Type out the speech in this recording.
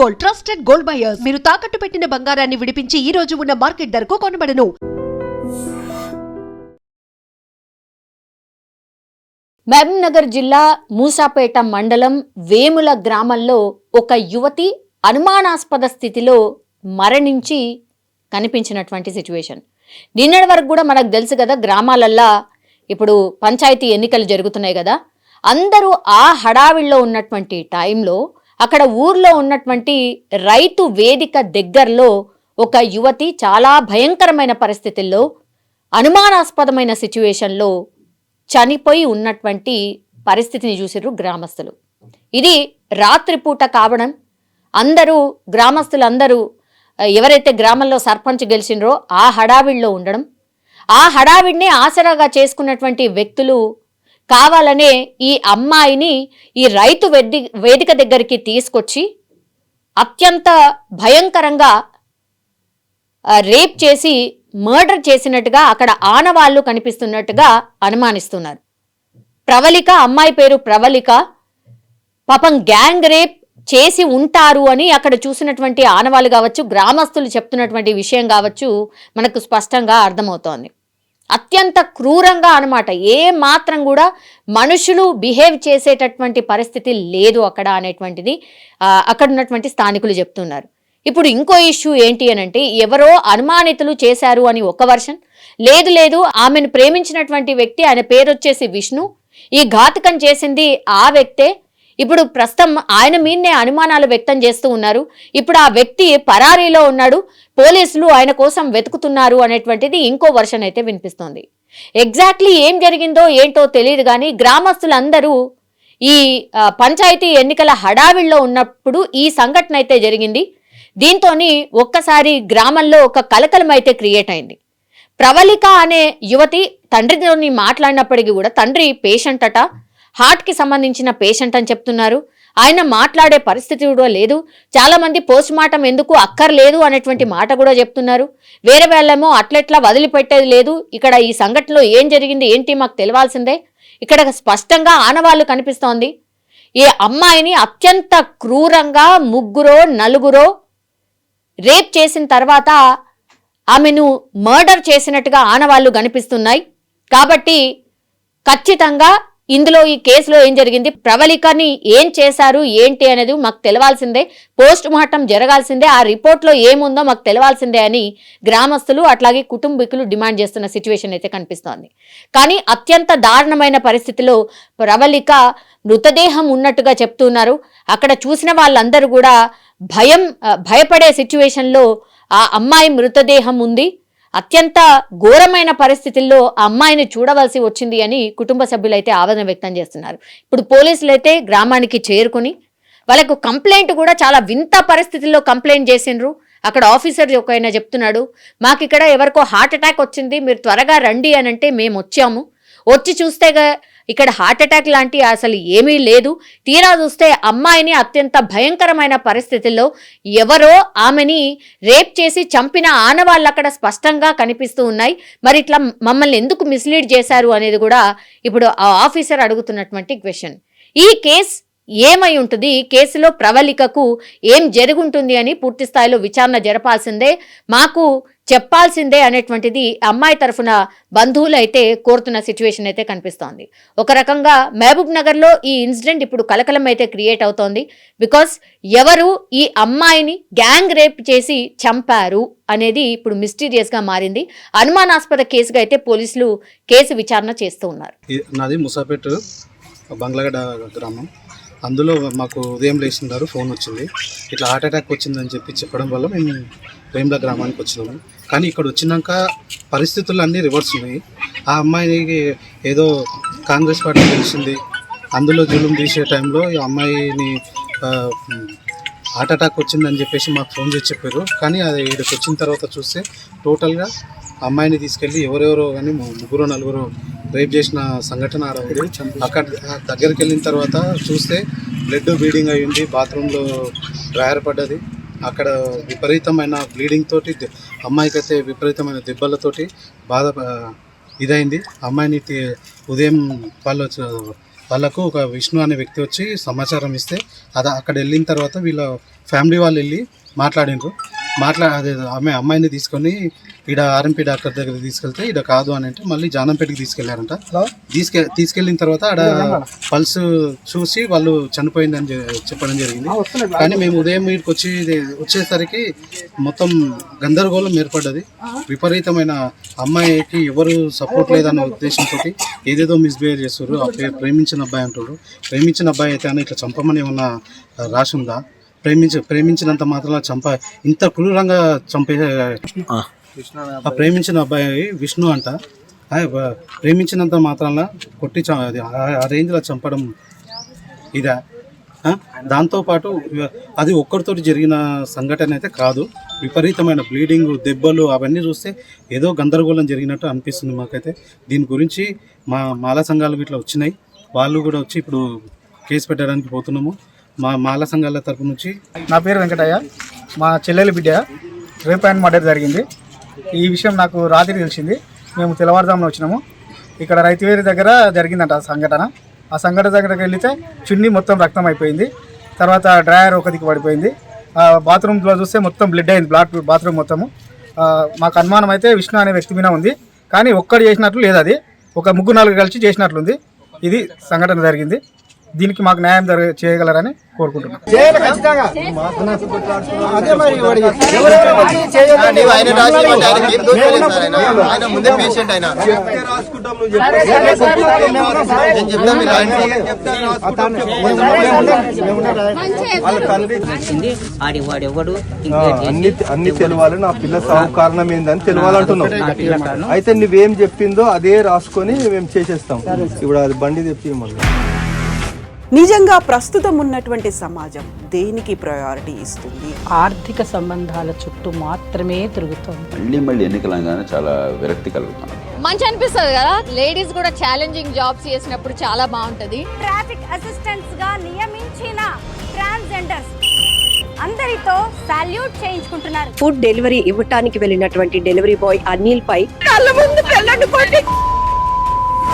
Gold, trusted gold buyers. మీరు తాకట్టు పెట్టిన బంగారాన్ని విడిపించి ఈ రోజు ఉన్న మార్కెట్ ధరకు కొనబడను. మహబూబ్నగర్ జిల్లా మూసాపేట మండలం వేముల గ్రామంలో ఒక యువతి అనుమానాస్పద స్థితిలో మరణించి కనిపించినటువంటి సిచ్యువేషన్. నిన్నటి వరకు కూడా మనకు తెలుసు కదా, గ్రామాలల్లో ఇప్పుడు పంచాయతీ ఎన్నికలు జరుగుతున్నాయి కదా, అందరూ ఆ హడావిడిలో ఉన్నటువంటి టైంలో అక్కడ ఊర్లో ఉన్నటువంటి రైతు వేదిక దగ్గరలో ఒక యువతి చాలా భయంకరమైన పరిస్థితుల్లో అనుమానాస్పదమైన సిచ్యువేషన్లో చనిపోయి ఉన్నటువంటి పరిస్థితిని చూసిర్రు గ్రామస్తులు. ఇది రాత్రిపూట కావడం, అందరూ గ్రామస్తులందరూ ఎవరైతే గ్రామంలో సర్పంచ్ గెలిచినరో ఆ హడావిడిలో ఉండడం, ఆ హడావిడిని ఆసరాగా చేసుకున్నటువంటి వ్యక్తులు కావాలనే ఈ అమ్మాయిని ఈ రైతు వేదిక దగ్గరికి తీసుకొచ్చి అత్యంత భయంకరంగా రేప్ చేసి మర్డర్ చేసినట్టుగా అక్కడ ఆనవాళ్లు కనిపిస్తున్నట్టుగా అనుమానిస్తున్నారు. ప్రవళిక, అమ్మాయి పేరు ప్రవళిక, పాపం గ్యాంగ్ రేప్ చేసి ఉంటారు అని అక్కడ చూసినటువంటి ఆనవాళ్ళు కావచ్చు, గ్రామస్తులు చెప్తున్నటువంటి విషయం కావచ్చు, మనకు స్పష్టంగా అర్థమవుతోంది. అత్యంత క్రూరంగా అన్నమాట. ఏ మాత్రం కూడా మనుషులు బిహేవ్ చేసేటటువంటి పరిస్థితి లేదు అక్కడ అనేటువంటిది అక్కడ ఉన్నటువంటి స్థానికులు చెప్తున్నారు. ఇప్పుడు ఇంకో ఇష్యూ ఏంటి అనంటే, ఎవరో అనుమానితులు చేశారు అని ఒక వర్షన్, లేదు ఆమెను ప్రేమించినటువంటి వ్యక్తి, ఆయన పేరు వచ్చేసి విష్ణు, ఈ ఘాతకం చేసింది ఆ వ్యక్తే, ఇప్పుడు ప్రస్తుతం ఆయన మీదనే అనుమానాలు వ్యక్తం చేస్తూ ఉన్నారు, ఇప్పుడు ఆ వ్యక్తి పరారీలో ఉన్నాడు, పోలీసులు ఆయన కోసం వెతుకుతున్నారు అనేటువంటిది ఇంకో వర్షన్ అయితే వినిపిస్తోంది. ఎగ్జాక్ట్లీ ఏం జరిగిందో ఏంటో తెలియదు కానీ గ్రామస్తులందరూ ఈ పంచాయతీ ఎన్నికల హడావిడిలో ఉన్నప్పుడు ఈ సంఘటన అయితే జరిగింది. దీంతో ఒక్కసారి గ్రామంలో ఒక కలకలం అయితే క్రియేట్ అయింది. ప్రవళిక అనే యువతి తండ్రితోని మాట్లాడినప్పటికీ కూడా తండ్రి పేషెంట్ అట, హార్ట్కి సంబంధించిన పేషెంట్ అని చెప్తున్నారు. ఆయన మాట్లాడే పరిస్థితి కూడా లేదు. చాలా మంది పోస్ట్ మార్టం ఎందుకు అక్కర్లేదు అనేటువంటి మాట కూడా చెప్తున్నారు. వేరే వాళ్ళేమో అట్లెట్లా వదిలిపెట్టేది లేదు, ఇక్కడ ఈ సంఘటనలో ఏం జరిగింది ఏంటి మాకు తెలియాల్సిందే. ఇక్కడ స్పష్టంగా ఆనవాళ్లు కనిపిస్తోంది. ఈ అమ్మాయిని అత్యంత క్రూరంగా నలుగురో రేప్ చేసిన తర్వాత ఆమెను మర్డర్ చేసినట్టుగా ఆనవాళ్లు కనిపిస్తున్నాయి. కాబట్టి ఖచ్చితంగా ఇందులో ఈ కేసులో ఏం జరిగింది, ప్రవళికని ఏం చేశారు ఏంటి అనేది మాకు తెలవాల్సిందే, పోస్ట్ మార్టం జరగాల్సిందే, ఆ రిపోర్ట్లో ఏముందో మాకు తెలవాల్సిందే అని గ్రామస్తులు అట్లాగే కుటుంబీకులు డిమాండ్ చేస్తున్న సిచ్యువేషన్ అయితే కనిపిస్తోంది. కానీ అత్యంత దారుణమైన పరిస్థితిలో ప్రవళిక మృతదేహం ఉన్నట్టుగా చెప్తున్నారు. అక్కడ చూసిన వాళ్ళందరూ కూడా భయపడే సిచ్యువేషన్లో ఆ అమ్మాయి మృతదేహం ఉంది. అత్యంత ఘోరమైన పరిస్థితుల్లో ఆ అమ్మాయిని చూడవలసి వచ్చింది అని కుటుంబ సభ్యులైతే ఆవేదన వ్యక్తం చేస్తున్నారు. ఇప్పుడు పోలీసులు అయితే గ్రామానికి చేరుకుని వాళ్ళకు కంప్లైంట్ కూడా చాలా వింత పరిస్థితుల్లో కంప్లైంట్ చేసిండ్రు. అక్కడ ఆఫీసర్ ఒకైనా చెప్తున్నాడు, మాకు ఇక్కడ ఎవరికో హార్ట్ అటాక్ వచ్చింది, మీరు త్వరగా రండి అని అంటే మేము వచ్చాము, వచ్చి చూస్తే ఇక్కడ హార్ట్ అటాక్ లాంటి అసలు ఏమీ లేదు, తీరా చూస్తే అమ్మాయిని అత్యంత భయంకరమైన పరిస్థితుల్లో ఎవరో ఆమెని రేప్ చేసి చంపిన ఆనవాళ్ళు అక్కడ స్పష్టంగా కనిపిస్తూ ఉన్నాయి. మరి ఇట్లా మమ్మల్ని ఎందుకు మిస్లీడ్ చేశారు అనేది కూడా ఇప్పుడు ఆ ఆఫీసర్ అడుగుతున్నటువంటి క్వశ్చన్. ఈ కేసు ఏమై ఉంటుంది, ఈ కేసులో ప్రవళికకు ఏం జరుగుంటుంది అని పూర్తి స్థాయిలో విచారణ జరపాల్సిందే, మాకు చెప్పాల్సిందే అనేటువంటిది అమ్మాయి తరఫున బంధువులు అయితే కోరుతున్న సిచ్యువేషన్ అయితే కనిపిస్తోంది. ఒక రకంగా మహబూబ్ నగర్లో ఈ ఇన్సిడెంట్ ఇప్పుడు కలకలం అయితే క్రియేట్ అవుతోంది. బికాస్ ఎవరు ఈ అమ్మాయిని గ్యాంగ్ రేప్ చేసి చంపారు అనేది ఇప్పుడు మిస్టీరియస్గా మారింది. అనుమానాస్పద కేసుగా అయితే పోలీసులు కేసు విచారణ చేస్తూ ఉన్నారు. నాది ముసాపేట బంగ్లాగడ్డ గ్రామం. అందులో మాకు ఉదయం లేచినారు, ఫోన్ వచ్చింది, ఇట్లా హార్ట్ అటాక్ వచ్చిందని చెప్పడం వల్ల మేము వేముల గ్రామానికి వచ్చినాము. కానీ ఇక్కడ వచ్చినాక పరిస్థితులు అన్నీ రివర్స్ ఉన్నాయి. ఆ అమ్మాయికి ఏదో కాంగ్రెస్ పార్టీ గెలిచింది, అందులో జులుం తీసే టైంలో ఈ అమ్మాయిని హార్ట్ అటాక్ వచ్చిందని చెప్పేసి మాకు ఫోన్ చేసి చెప్పారు. కానీ అది ఇక్కడికి వచ్చిన తర్వాత చూస్తే టోటల్గా అమ్మాయిని తీసుకెళ్ళి ఎవరెవరో కానీ 3-4 రేప్ చేసిన సంఘటన ఉంది. అక్కడ దగ్గరికి వెళ్ళిన తర్వాత చూస్తే బ్లడ్ బ్లీడింగ్ అయ్యింది, బాత్రూంలో డ్రైయర్ పడ్డది, అక్కడ విపరీతమైన బ్లీడింగ్ తోటి అమ్మాయికి అయితే విపరీతమైన దెబ్బలతోటి ఇదైంది. అమ్మాయిని ఉదయం వాళ్ళు వాళ్ళకు ఒక విష్ణు అనే వ్యక్తి వచ్చి సమాచారం ఇస్తే అక్కడ వెళ్ళిన తర్వాత వీళ్ళ ఫ్యామిలీ వాళ్ళు వెళ్ళి మాట్లాడినరు. అదే అమ్మాయిని తీసుకొని ఈడ ఆర్ఎంపీ డాక్టర్ దగ్గర తీసుకెళ్తే ఈడ కాదు అని అంటే మళ్ళీ జానంపేటకి తీసుకెళ్లారంట. తీసుకెళ్ళిన తర్వాత ఆడ పల్స్ చూసి వాళ్ళు చనిపోయిందని చెప్పడం జరిగింది. కానీ మేము ఉదయం వీటికి వచ్చేసరికి మొత్తం గందరగోళం ఏర్పడ్డది. విపరీతమైన అమ్మాయికి ఎవరు సపోర్ట్ లేదన్న ఉద్దేశంతో ఏదేదో మిస్బిహేవ్ చేస్తారు. ప్రేమించిన అబ్బాయి అంటారు. ప్రేమించిన అబ్బాయి అయితే అని ఇట్లా చంపమని ఏమన్నా రాసి ఉందా? ప్రేమించినంత మాత్రం ఇంత క్రూరంగా చంపే ప్రేమించిన అబ్బాయి విష్ణు అంట. ప్రేమించినంత మాత్రాన కొట్టి ఆ రేంజ్లో చంపడం ఇదా? దాంతోపాటు అది ఒక్కరితో జరిగిన సంఘటన అయితే కాదు. విపరీతమైన బ్లీడింగ్, దెబ్బలు అవన్నీ చూస్తే ఏదో గందరగోళం జరిగినట్టు అనిపిస్తుంది మాకైతే. దీని గురించి మాల సంఘాలు ఇట్లా వచ్చినాయి. వాళ్ళు కూడా వచ్చి ఇప్పుడు కేసు పెట్టడానికి పోతున్నాము. మాల సంఘాల తరపు నుంచి. నా పేరు వెంకటయ్య. మా చెల్లెలి బిడ్డ రేప్ అండ్ మర్డర్ జరిగింది. ఈ విషయం నాకు రాత్రి తెలిసింది. మేము తెల్లవారుజామున వచ్చినాము. ఇక్కడ రైతువేరి దగ్గర జరిగిందంట సంఘటన. ఆ సంఘటన దగ్గరకు వెళితే చున్నీ మొత్తం రక్తం అయిపోయింది. తర్వాత డ్రైయర్ ఒక దిక్కు పడిపోయింది. బాత్రూమ్లో చూస్తే మొత్తం బ్లడ్ అయింది. బాత్రూమ్ మొత్తము. మాకు అనుమానం అయితే విష్ణు అనే వ్యక్తి మీద ఉంది. కానీ ఒక్కడు చేసినట్లు లేదు, అది ఒక 3-4 కలిసి చేసినట్లుంది. ఇది సంఘటన జరిగింది. దీనికి మాకు న్యాయం చేయగలరని కోరుకుంటున్నాం. అన్ని తెలవాలి. నా పిల్ల సాగు కారణం ఏందని తెలవాలంటున్నాం. అయితే నువ్వేం చెప్పిందో అదే రాసుకొని మేము చేసేస్తాం. ఇప్పుడు అది బండి తెప్పి మళ్ళీ నిజంగా ప్రస్తుతం ఉన్నటువంటి సమాజం దేనికి ప్రయారిటీ ఇస్తుంది? ఆర్థిక సంబంధాల చుట్టూ మాత్రమే తిరుగుతుంది. మళ్ళీ ఎన్నికలంగానే చాలా విరక్తి కలుగుతుంది. మంచి అనిపిస్తుంది కదా, లేడీస్ కూడా ఛాలెంజింగ్ జాబ్స్ చేసినప్పుడు చాలా బాగుంటది. ట్రాఫిక్ అసిస్టెంట్స్ గా నియమించిన ట్రాన్స్జెండర్స్ అందరితో సాల్యూట్ చేయించుకుంటున్నారు. ఫుడ్ డెలివరీ ఇవ్వటానికి వెళ్ళినటువంటి డెలివరీ బాయ్ అనిల్ పై కళ్ళ ముందు